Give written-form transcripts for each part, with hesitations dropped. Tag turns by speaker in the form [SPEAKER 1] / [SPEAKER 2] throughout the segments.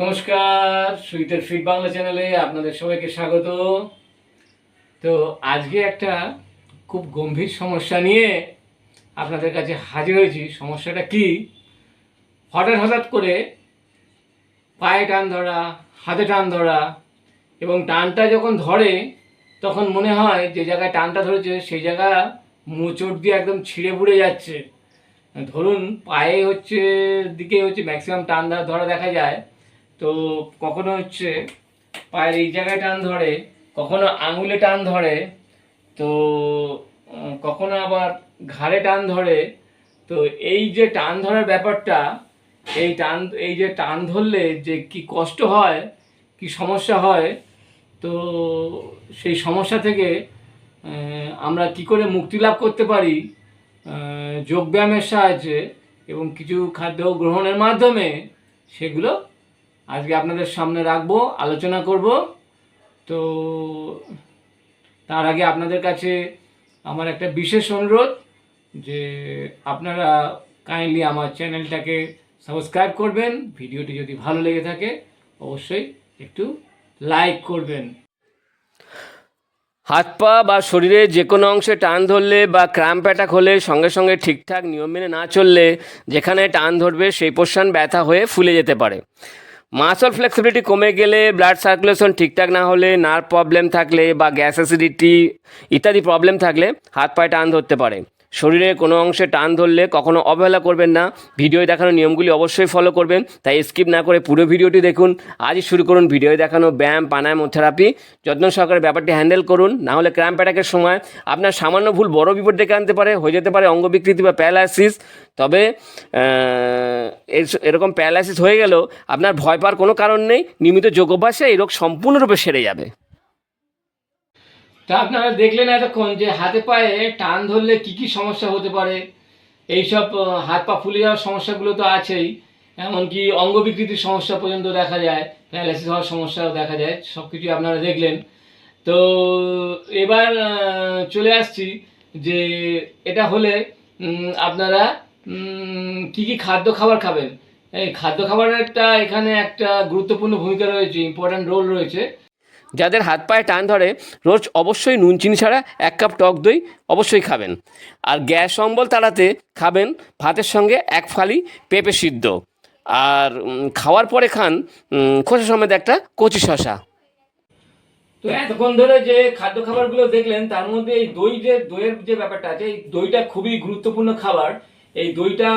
[SPEAKER 1] নমস্কার, সুইটের ফিট বাংলা চ্যানেলে আপনাদের সবাইকে স্বাগত। তো আজকে একটা খুব গম্ভীর সমস্যা নিয়ে আপনাদের কাছে হাজির হয়েছি। সমস্যাটা কি? হঠাৎ হঠাৎ করে পায়ে টান ধরা, হাতে টান ধরা, এবং টানটা যখন ধরে তখন মনে হয় যে জায়গায় টানটা ধরেছে সেই জায়গা মোচড় দিয়ে একদম ছিঁড়ে বুড়ে যাচ্ছে। ধরুন পায়ে দিকে ম্যাক্সিমাম টান ধরা দেখা যায়। তো কখনো পায়ের এই জায়গায় টান ধরে, কখনো আঙুলে টান ধরে, তো কখনো আবার ঘাড়ে টান ধরে। তো এই যে টান ধরার ব্যাপারটা, এই যে টান ধরলে যে কি কষ্ট হয়, কি সমস্যা হয়, তো সেই সমস্যা থেকে আমরা কি করে মুক্তি লাভ করতে পারি যোগব্যায়ামের সাহায্যে এবং কিছু খাদ্য গ্রহণের মাধ্যমে, সেগুলো আজকে আপনাদের সামনে রাখবো, আলোচনা করব। তো তার আগে আপনাদের কাছে আমার একটা বিশেষ অনুরোধ যে আপনারা কাইন্ডলি আমার চ্যানেলটাকে সাবস্ক্রাইব করবেন। ভিডিওটি যদি ভালো লেগে থাকে অবশ্যই একটু লাইক করবেন।
[SPEAKER 2] হাত পা বা শরীরের যে কোনো অংশে টান ধরলে বা ক্র্যাম্প অ্যাটাক হলে সঙ্গে সঙ্গে ঠিকঠাক নিয়ম মেনে না চললে যেখানে টান ধরবে সেই পোর্শন ব্যথা হয়ে ফুলে যেতে পারে। মাসল ফ্লেক্সিবিলিটি কমে গেলে, ব্লাড সার্কুলেশন ঠিকঠাক না হলে, নার্ভ প্রবলেম থাকলে বা গ্যাস অ্যাসিডিটি ইত্যাদি প্রবলেম থাকলে হাত পায়ে টান ধরতে পারে। শরীরের কোনো অংশে টান ধরলে কখনো অবহেলা করবেন না। ভিডিওয় দেখানো নিয়মগুলি অবশ্যই ফলো করবেন, তাই স্কিপ না করে পুরো ভিডিওটি দেখুন। আজই শুরু করুন ভিডিওয় দেখানো ব্যায়াম, প্রাণায়াম ও থেরাপি। যত্ন সহকারে ব্যাপারটি হ্যান্ডেল করুন, না হলে ক্র্যাম্প অ্যাটাকের সময় আপনার সামান্য ভুল বড় বিপদ ডেকে আনতে পারে। হয়ে যেতে পারে অঙ্গবিকৃতি বা প্যারালাইসিস। তবে এরকম প্যারালাইসিস হয়ে গেলেও আপনার ভয় পাওয়ার কোনো কারণ নেই। নিয়মিত যোগ অভ্যাসে এই রোগ সম্পূর্ণরূপে সেরে যাবে।
[SPEAKER 1] তা আপনারা দেখলেন এতক্ষণ যে হাতে পায়ে টান ধরলে কি কি সমস্যা হতে পারে। এইসব হাত পা ফুলে যাওয়ার সমস্যাগুলো তো আছেই, এমনকি অঙ্গ বিকৃতির সমস্যা পর্যন্ত দেখা যায়, প্যারালাইসিস হওয়ার সমস্যাও দেখা যায়। সব কিছুই আপনারা দেখলেন। তো এবার চলে আসছি যে এটা হলে আপনারা কি কি খাদ্য খাবার খাবেন। এই খাদ্য খাবারেরটা এখানে একটা গুরুত্বপূর্ণ ভূমিকা রয়েছে, ইম্পর্ট্যান্ট রোল রয়েছে।
[SPEAKER 2] যাদের হাত পায়ে টান ধরে রোজ অবশ্যই নুন চিনি ছাড়া 1 কাপ টক দই অবশ্যই খাবেন। আর গ্যাস অম্বল তাড়াতে খাবেন ভাতের সঙ্গে 1 ফালি পেঁপে সিদ্ধ। আর খাওয়ার পরে খান খোসা সমেত একটা কচি শশা।
[SPEAKER 1] তো এতক্ষণ ধরে যে খাদ্য খাবারগুলো দেখলেন তার মধ্যে এই দইয়ের যে ব্যাপারটা আছে, এই দইটা খুবই গুরুত্বপূর্ণ খাবার। এই দইটা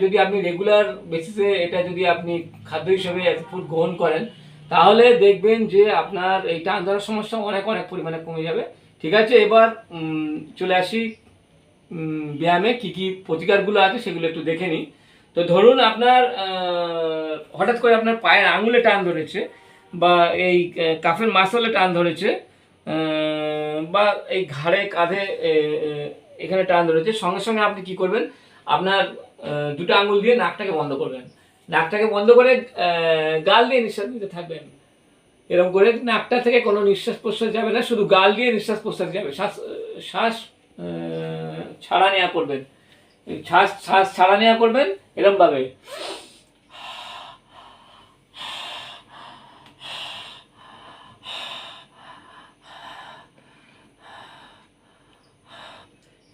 [SPEAKER 1] যদি আপনি রেগুলার বেসিসে এটা যদি আপনি খাদ্য হিসেবে ফুড গ্রহণ করেন, তাহলে দেখবেন যে আপনার এই টান ধরার সমস্যা অনেক অনেক পরিমাণে কমে যাবে। ঠিক আছে, এবার চলে আসি ব্যায়ামে কি কি প্রতিকারগুলো আছে সেগুলো একটু দেখে নিই। তো ধরুন আপনার হঠাৎ করে আপনার পায়ের আঙুলে টান ধরেছে, বা এই কাফের মাসলে টান ধরেছে, বা এই ঘাড়ে কাঁধে এখানে টান ধরেছে, সঙ্গে সঙ্গে আপনি কি করবেন, আপনার দুটো আঙুল দিয়ে নাকটাকে বন্ধ করবেন। নাকটাকে বন্ধ করে গাল দিয়ে নিঃশ্বাস নিতে থাকবেন। এরকম করে নাকটা থেকে কোনো নিঃশ্বাস প্রশ্বাস যাবে না, শুধু গাল দিয়ে নিঃশ্বাস প্রশ্বাস যাবে। শ্বাস ছাড়া নেওয়া করবেন, শ্বাস ছাড়া নেওয়া করবেন এরকমভাবে।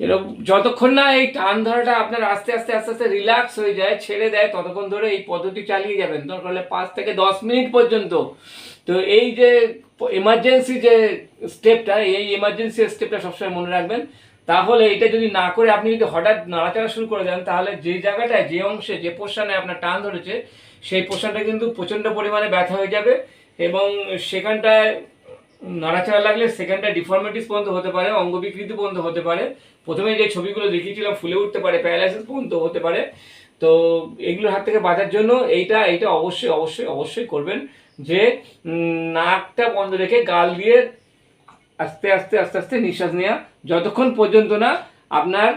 [SPEAKER 1] এরকম যতক্ষণ না এই টান ধরাটা আপনার আস্তে আস্তে আস্তে আস্তে রিল্যাক্স হয়ে যায়, ছেড়ে দেয়, ততক্ষণ ধরে এই পদ্ধতি চালিয়ে যাবেন, দরকার হলে 5 থেকে 10 মিনিট পর্যন্ত। তো এই যে এমার্জেন্সি যে স্টেপটা, এই এমার্জেন্সি স্টেপটা সবসময় মনে রাখবেন। তাহলে এটা যদি না করে আপনি যদি হঠাৎ নাড়াচাড়া শুরু করে দেন, তাহলে যে জায়গাটায়, যে অংশে, যে পোর্শনে আপনার টান ধরেছে সেই পোর্শনটা কিন্তু প্রচণ্ড পরিমাণে ব্যথা হয়ে যাবে, এবং সেখানটায় নাড়াচাড়া লাগলে সেখানটায় ডিফর্মিটিস পর্যন্ত হতে পারে, অঙ্গ বিকৃতি পর্যন্ত হতে পারে। প্রথমে যে ছবিগুলো দেখিয়েছিলাম ফুলে উঠতে পারে, প্যারালাইসিস পর্যন্ত হতে পারে। তো এগুলোর হাত থেকে বাঁচার জন্য এইটা অবশ্যই অবশ্যই অবশ্যই করবেন যে নাকটা বন্ধ রেখে গাল দিয়ে আস্তে আস্তে আস্তে আস্তে নিঃশ্বাস নেওয়া, যতক্ষণ পর্যন্ত না আপনার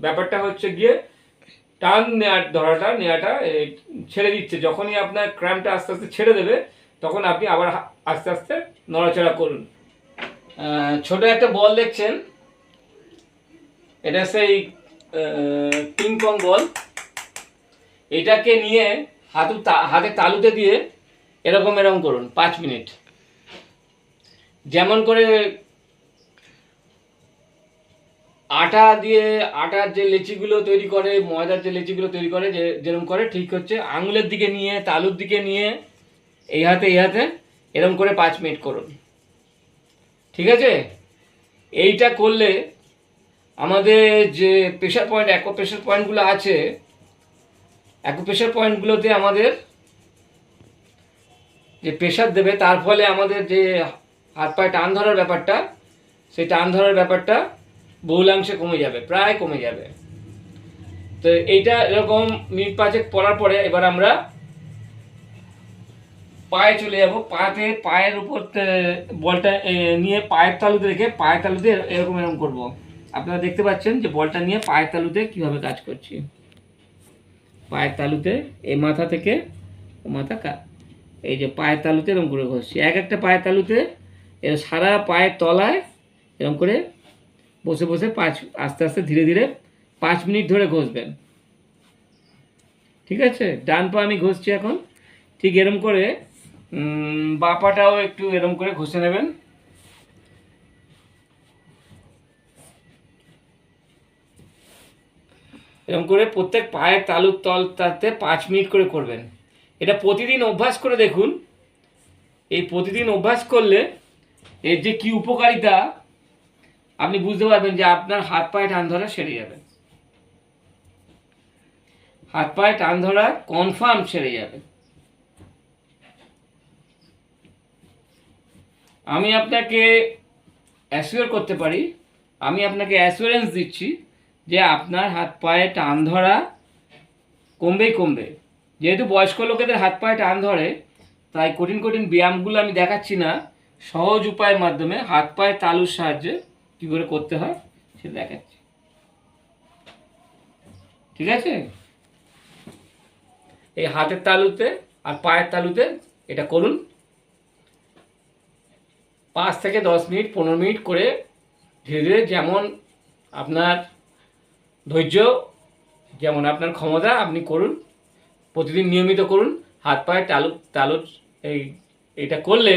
[SPEAKER 1] ব্যাপারটা গিয়ে টান নেওয়াটা ছেড়ে দিচ্ছে। যখনই আপনার ক্র্যাম্পটা আস্তে আস্তে ছেড়ে দেবে, তখন আপনি আবার আস্তে আস্তে নড়াচড়া করুন। ছোট একটা বল দেখছেন, এটা সেই পিং পং বল। এটাকে নিয়ে হাতে তালুতে দিয়ে এরকম এরকম করুন 5 মিনিট। যেমন করে আটার যে লেচিগুলো তৈরি করে, ময়দার যে লেচিগুলো তৈরি করে, যেরকম করে ঠিক হচ্ছে আঙুলের দিকে নিয়ে, তালুর দিকে নিয়ে এই হাতে এরকম করে 5 মিনিট করুন। ঠিক আছে? এইটা করলে আমাদের যে প্রেশার পয়েন্টগুলো আছে, প্রেশার পয়েন্টগুলোতে আমাদের যে প্রেশার দেবে, তার ফলে আমাদের যে হাত পায়ে টান ধরার ব্যাপারটা, সেই টান ধরার ব্যাপারটা বহুলাংশে কমে যাবে, প্রায় কমে যাবে। তো এইটা এরকম মিনিট 5 পরার পরে এবার আমরা পায়ে চলে যাব। পায়ের উপর বলটা নিয়ে পায়ের তালুতে রেখে পায়ের তালুতে এরকম করব। আপনারা দেখতে পাচ্ছেন যে বলটা নিয়ে পায়ের তালুতে কিভাবে কাজ করছি। পায়ের তালুতে এই মাথা থেকে এই যে পায়ের তালুতে এরকম করে ঘষছি। একটা পায়ের তালুতে সারা পায়ের তলায় এরকম করে বসে বসে আস্তে আস্তে ধীরে ধীরে 5 মিনিট ধরে ঘষবেন। ঠিক আছে? ডান পা আমি ঘষছি এখন। ঠিক এরকম করে বাঁ পাটাও একটু এরকম করে ঘষে নেবেন। এরকম করে প্রত্যেক পায়ের তালুর তলটাতে 5 মিনিট করে করবেন। এটা প্রতিদিন অভ্যাস করে দেখুন। এই প্রতিদিন অভ্যাস করলে এর যে কি উপকারিতা আপনি বুঝতে পারবেন, যে আপনার হাত পায়ে টান ধরা সেরে যাবে। হাত পায়ে টান ধরা কনফার্ম সেরে যাবে। আমি আপনাকে অ্যাসিওর করতে পারি, আমি আপনাকে অ্যাসিওরেন্স দিচ্ছি যে আপনার হাত পায়ে টান ধরা কমবে। যেহেতু বয়স্ক লোকেদের হাত পায়ে টান ধরে, তাই কঠিন ব্যায়ামগুলো আমি দেখাচ্ছি না, সহজ উপায়ের মাধ্যমে হাত পায়ে তালুর সাহায্যে কী করে করতে হয় সেটা দেখাচ্ছি। ঠিক আছে? এই হাতের তালুতে আর পায়ের তালুতে এটা করুন। 5 থেকে 10 মিনিট 15 মিনিট করে ধীরে ধীরে, যেমন আপনার ধৈর্য, যেমন আপনার ক্ষমতা, আপনি করুন। প্রতিদিন নিয়মিত করুন। হাত পায়ে তালুর এইটা করলে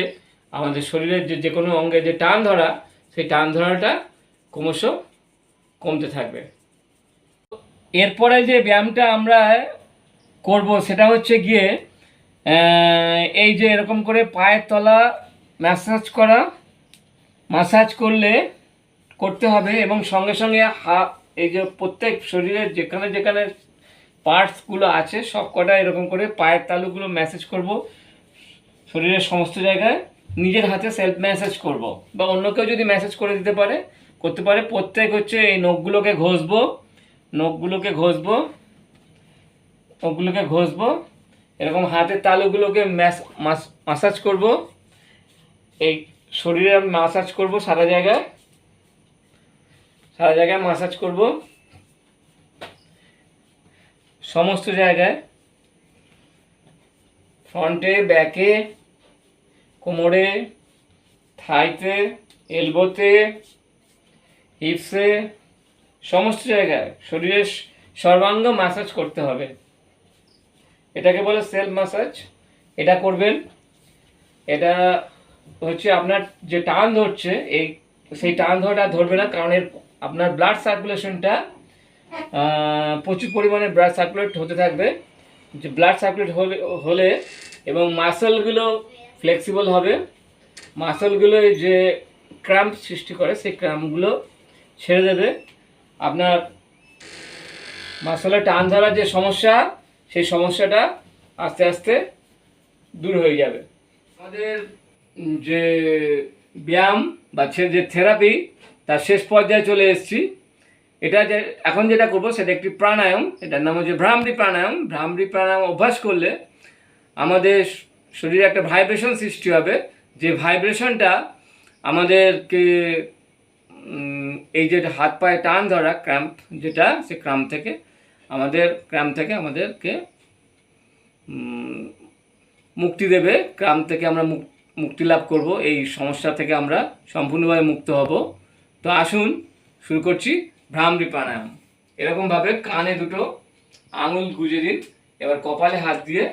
[SPEAKER 1] আমাদের শরীরের যে কোনো অঙ্গে যে টান ধরা, সেই টান ধরাটা ক্রমশ কমতে থাকবে। এরপরে যে ব্যায়ামটা আমরা করব সেটা হচ্ছে গিয়ে এই যে এরকম করে পায়ের তলা ম্যাসাজ করতে হবে, এবং সঙ্গে সঙ্গে এই যে প্রত্যেক শরীরের যেখানে যেখানে পার্টসগুলো আছে সব কটা এরকম করে পায়ের তালুগুলো ম্যাসাজ করব। শরীরের সমস্ত জায়গায় নিজের হাতে সেলফ ম্যাসাজ করব, বা অন্য কেউ যদি ম্যাসাজ করতে পারে। প্রত্যেক হচ্ছে এই নখগুলোকে ঘষবো, এরকম হাতের তালুগুলোকে মাসাজ করব। এই শরীরে মাসাজ করব, সারা জায়গায় মাসাজ করব, সমস্ত জায়গায়, ফ্রন্টে, ব্যাকে, কোমরে, থাইতে, এলবোতে, হিপসে, সমস্ত জায়গায় শরীরের সর্বাঙ্গ ম্যাসাজ করতে হবে। এটাকে বলে সেলফ ম্যাসাজ। এটা করবেন। এটা হচ্ছে আপনার যে টান ধরছে, সেই টান ধরাটা ধরবে না, কারণ আপনার ব্লাড সার্কুলেশনটা প্রচুর পরিমাণে ব্লাড সার্কুলেট হতে থাকবে। যে ব্লাড সার্কুলেট হলে এবং মাসলগুলো ফ্লেক্সিবল হবে, মাসলগুলো যে ক্র্যাম্প সৃষ্টি করে সেই ক্র্যাম্পগুলো ছেড়ে দেবে। আপনার মাসলে টান ধরার যে সমস্যা, সেই সমস্যাটা আস্তে আস্তে দূর হয়ে যাবে। আমাদের যে ব্যায়াম বা যে থেরাপি, তার শেষ পর্যায়ে চলে এসেছি। এখন যেটা করবো সেটা একটি প্রাণায়াম। এটার নাম হচ্ছে ভ্রামরি প্রাণায়াম। ভ্রামরি প্রাণায়াম অভ্যাস করলে আমাদের শরীরে একটা ভাইব্রেশন সৃষ্টি হবে, যে ভাইব্রেশনটা আমাদেরকে এই যে হাত পায়ে টান ধরা ক্র্যাম্প, যেটা সে ক্র্যাম্প থেকে আমাদেরকে মুক্তি দেবে। ক্র্যাম্প থেকে আমরা মুক্তি লাভ করব, এই সমস্যা থেকে আমরা সম্পূর্ণভাবে মুক্ত হব। তো আসুন শুরু করছি ভ্রামরি প্রাণায়াম। এরকমভাবে কানে দুটো আঙুল গুঁজে দিন, এবার কপালে হাত দিয়ে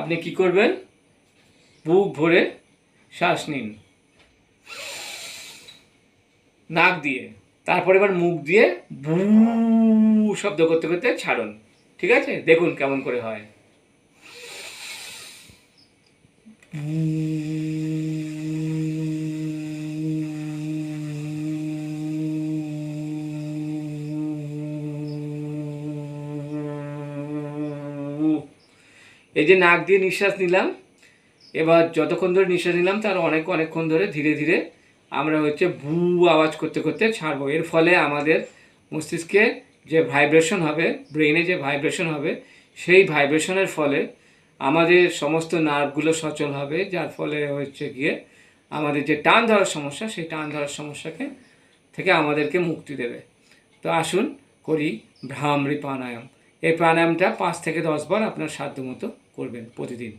[SPEAKER 1] আপনি কি করবেন, বুক ভরে শ্বাস নিন নাক দিয়ে, তারপর এবার মুখ দিয়ে বু শব্দ করতে করতে ছাড়ুন। ঠিক আছে, দেখুন কেমন করে হয়। এই যে নাক দিয়ে নিঃশ্বাস নিলাম, এবার যতক্ষণ ধরে নিঃশ্বাস নিলাম তার অনেকক্ষণ ধরে ধীরে ধীরে আমরা হচ্ছে ভু আওয়াজ করতে করতে ছাড়বো। এর ফলে আমাদের মস্তিষ্কে যে ভাইব্রেশন হবে, ব্রেনে যে ভাইব্রেশন হবে, সেই ভাইব্রেশনের ফলে আমাদের সমস্ত নার্ভগুলো সচল হবে, যার ফলে হচ্ছে গিয়ে আমাদের যে টান ধরার সমস্যা, সেই টান ধরার সমস্যাকে থেকে আমাদেরকে মুক্তি দেবে। তো আসুন করি ভ্রামরি প্রাণায়াম। এই প্রাণায়ামটা 5 থেকে 10 বার আপনার সাধ্য মতো করবেন প্রতিদিন।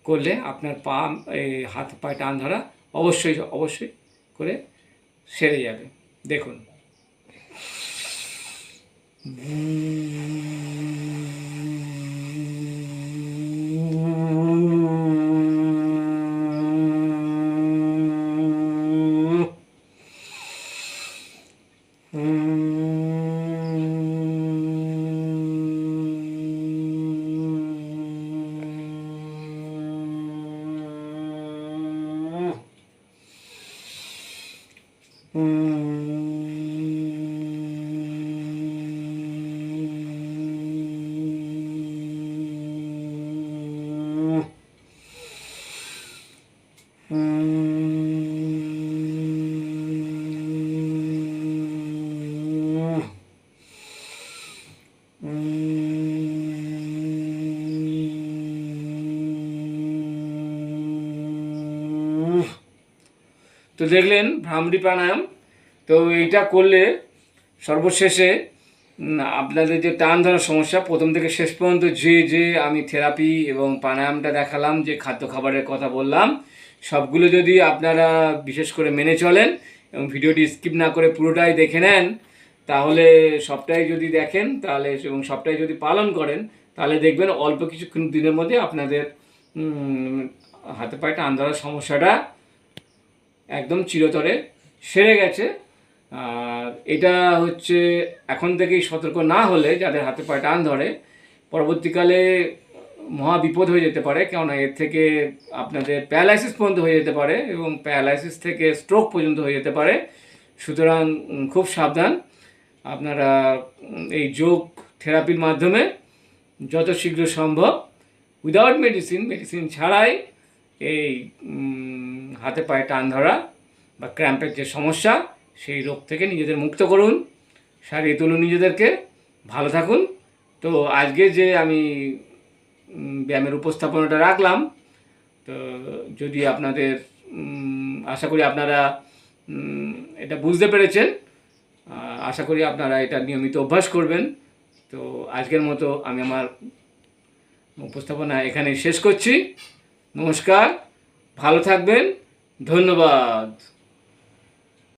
[SPEAKER 1] করলে আপনার পা এই হাত পায়ে টান ধরা অবশ্যই করে সেরে যাবে। দেখুন, তো দেখলেন ভ্রামরি প্রাণায়াম। তো এইটা করলে সর্বশেষে আপনাদের যে টান ধরার সমস্যা, প্রথম থেকে শেষ পর্যন্ত যে আমি থেরাপি এবং প্রাণায়ামটা দেখালাম, যে খাদ্য খাবারের কথা বললাম, সবগুলো যদি আপনারা বিশেষ করে মেনে চলেন এবং ভিডিওটি স্কিপ না করে পুরোটাই দেখে নেন, তাহলে সবটাই যদি দেখেন তাহলে এবং সবটাই যদি পালন করেন, তাহলে দেখবেন অল্প কিছুক্ষণ দিনের মধ্যে আপনাদের হাতে পায়ে টান ধরার সমস্যাটা একদম চিরতরে সেরে গেছে। আর এটা হচ্ছে এখন থেকেই সতর্ক না হলে, যাদের হাতে পায়ে টান ধরে, পরবর্তীকালে মহা বিপদ হয়ে যেতে পারে। কেননা এর থেকে আপনাদের প্যারালাইসিস পর্যন্ত হয়ে যেতে পারে এবং প্যারালাইসিস থেকে স্ট্রোক পর্যন্ত হয়ে যেতে পারে। সুতরাং খুব সাবধান। আপনারা এই যোগ থেরাপির মাধ্যমে যত শীঘ্র সম্ভব উইদাউট মেডিসিন ছাড়াই এই হাতে পায়ে টান ধরা বা ক্র্যাম্পের যে সমস্যা, সেই রোগ থেকে নিজেদের মুক্ত করুন, সারিয়ে তুলুন নিজেদেরকে, ভালো থাকুন। তো আজকে যে আমি ব্যায়ামের উপস্থাপনাটা রাখলাম, তো যদি আপনাদের আশা করি আপনারা এটা বুঝতে পেরেছেন, আশা করি আপনারা এটা নিয়মিত অভ্যাস করবেন। তো আজকের মতো আমি আমার উপস্থাপনা এখানে শেষ করছি। নমস্কার, ভালো থাকবেন, ধন্যবাদ।